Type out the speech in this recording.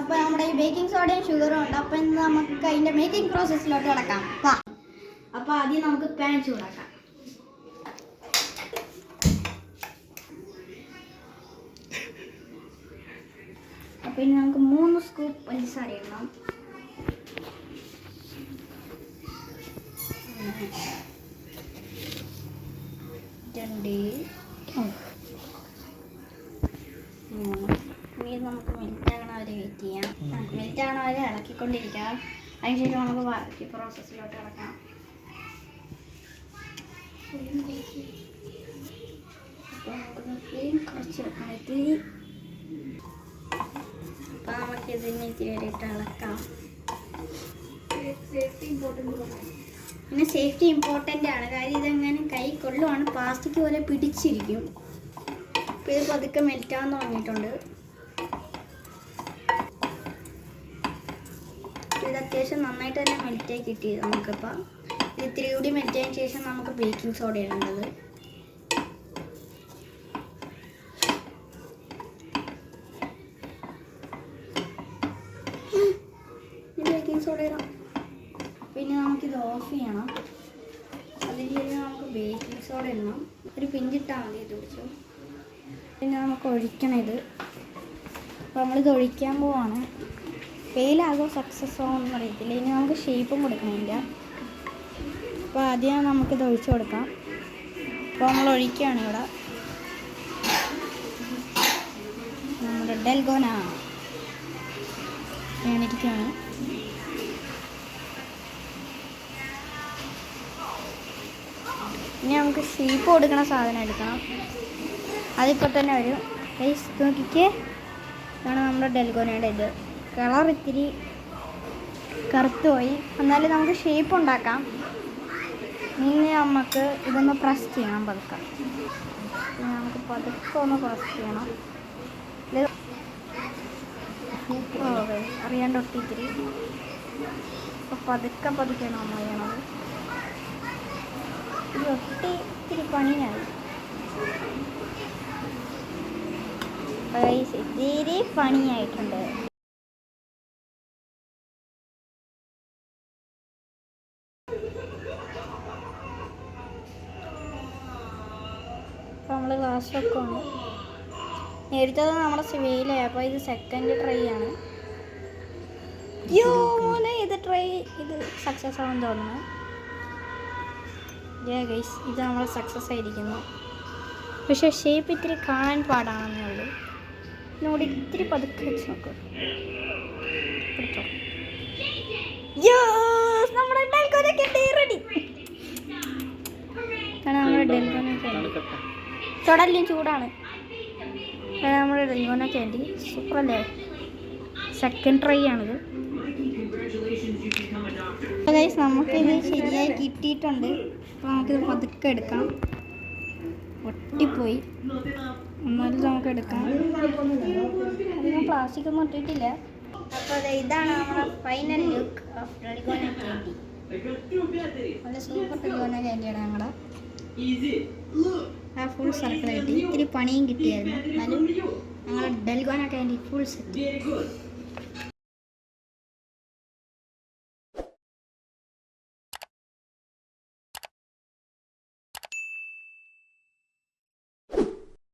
അപ്പോൾ നമ്മുടെ ഈ ബേക്കിംഗ് സോഡയും ഷുഗറും ഉണ്ട്. അപ്പോൾ ഇന്ന് നമുക്ക് അതിൻ്റെ മേക്കിംഗ് പ്രോസസ്സിലോട്ട് കിടക്കാം. അപ്പോൾ ആദ്യം നമുക്ക് പാൻ ചൂടാക്കാം. അപ്പോൾ ഇനി നമുക്ക് 3 സ്കൂപ്പ് പഞ്ചസാര ഇടണം. ഇനി നമുക്ക് മെൽറ്റാകണ വരെ വെയിറ്റ് ചെയ്യാം. മെൽറ്റാകണ വരെ ഇളക്കിക്കൊണ്ടിരിക്കാം. അതിനുശേഷം നമുക്ക് ബാക്കി പ്രോസസ്സിലോട്ട് ഇളക്കാം. അപ്പോൾ നമുക്ക് കുറച്ച് വെക്കാനായിട്ട് അപ്പോൾ നമുക്ക് ഇതിന് ഇത്തിരി വരെയിട്ട് ഇളക്കാം. പിന്നെ സേഫ്റ്റി ഇമ്പോർട്ടൻ്റ് ആണ്. കാര്യം ഇതെങ്ങനെ കൈ കൊള്ളുവാണ് പ്ലാസ്റ്റിക് പോലെ പിടിച്ചിരിക്കും. അപ്പോൾ ഇത് പതുക്കെ മെൽറ്റാൻ തുടങ്ങിയിട്ടുണ്ട്. ഇത് അത്യാവശ്യം നന്നായിട്ട് തന്നെ മെൽറ്റായി കിട്ടി നമുക്കിപ്പോൾ. ഇത് ഇത്തിരി കൂടി മെൽറ്റായതിന് ശേഷം നമുക്ക് ബേക്കിംഗ് സോഡ ഇടേണ്ടത്. ബേക്കിംഗ് സോഡ ഇടാം. പിന്നെ നമുക്കിത് ഓഫ് ചെയ്യണം. അതിന് ശേഷം നമുക്ക് ബേക്കിംഗ് സോഡ ഇടണം. ഒരു പിഞ്ചിട്ടാൽ മതി ഇത് പിടിച്ചു. പിന്നെ നമുക്ക് ഒഴിക്കണം ഇത്. അപ്പോൾ നമ്മളിത് ഒഴിക്കാൻ പോവാണ്. ഫെയിലാകോ സക്സസ്സോ ഒന്നും അറിയത്തില്ല. ഇനി നമുക്ക് ഷേപ്പും കൊടുക്കണില്ല. അപ്പോൾ ആദ്യം നമുക്കിത് ഒഴിച്ചു കൊടുക്കാം. അപ്പോൾ നമ്മൾ ഒഴിക്കുകയാണ് ഇവിടെ. നമ്മുടെ ഡൽഗോന വേണിരിക്കുകയാണ്. ഇനി നമുക്ക് ഷേപ്പ് കൊടുക്കണ സാധനം എടുക്കണം. അതിപ്പോൾ തന്നെ വരും. ഗൈസ് നോക്കിക്കേ, ഇതാണ് നമ്മുടെ ഡൽഗോനയുടെ ഇത്. കളർ ഇത്തിരി കറുത്ത് പോയി. എന്നാലും നമുക്ക് ഷേപ്പ് ഉണ്ടാക്കാം. ഇനി നമുക്ക് ഇതൊന്ന് പ്രസ് ചെയ്യണം പതുക്കെ. നമുക്ക് പതുക്കെ ഒന്ന് പ്രസ് ചെയ്യണം. ഇത് അറിയാണ്ട് ഒട്ടിത്തിരി. അപ്പോൾ പതുക്കെ പതുക്കെയാണ് നമ്മൾ ചെയ്യണത്. ഇത് ഒട്ടി ഇത്തിരി പണിയായി. ഇത്തിരി പണിയായിട്ടുണ്ട്. അപ്പോൾ നമ്മൾ ഗ്ലാസ് വെക്കുവാണ്. നേരത്തത് നമ്മുടെ സിവയിലായി. അപ്പോൾ ഇത് സെക്കൻഡ് ട്രൈ ആണ്. ഇത് ട്രൈ ഇത് സക്സസ് ആണെന്ന് തോന്നുന്നു. ഗൈസ് ഇത് നമ്മൾ സക്സസ് ആയിരിക്കുന്നു. പക്ഷേ ഷേപ്പ് ഇത്തിരി കാണാൻ പാടാണെന്നേ ഉള്ളൂ. എന്നോട് ഇത്തിരി പതുക്കെ വെച്ച് നോക്കും. നമ്മുടെ ഡൽഗോന ക്യാൻഡി റെഡി. നമ്മുടെ ഡൽഗോന ക്യാൻഡി ചുടലും ചൂടാണ്. നമ്മുടെ ഡൽഗോന ക്യാൻഡി സൂപ്പർ അല്ലേ. സെക്കൻഡ് ട്രൈ ആണിത്. ഗൈസ് നമുക്കിത് ശരിയായി കിട്ടിയിട്ടുണ്ട്. അപ്പോൾ നമുക്കിത് പതുക്കെ എടുക്കാം. ഒട്ടിപ്പോയി. എന്നാലും നമുക്ക് എടുക്കാം. അധികം പ്ലാസ്റ്റിക് ഒന്നും ഇട്ടിട്ടില്ല. അപ്പോൾ ഇതാണ് നമ്മുടെ ഫൈനൽ ലുക്ക് ഓഫ് ഡൽഗോന ക്യാൻഡി. നല്ല സൂപ്പർ ഡൽഗോന ക്യാൻഡിയാണ് ഞങ്ങളുടെ. ആ ഫുൾ സർക്കിൾ കിട്ടി. ഇത്തിരി പണിയും കിട്ടിയായിരുന്നു. എന്നാലും ഞങ്ങളുടെ ഡൽഗോന ക്യാൻഡി ഫുൾ സെറ്റ്.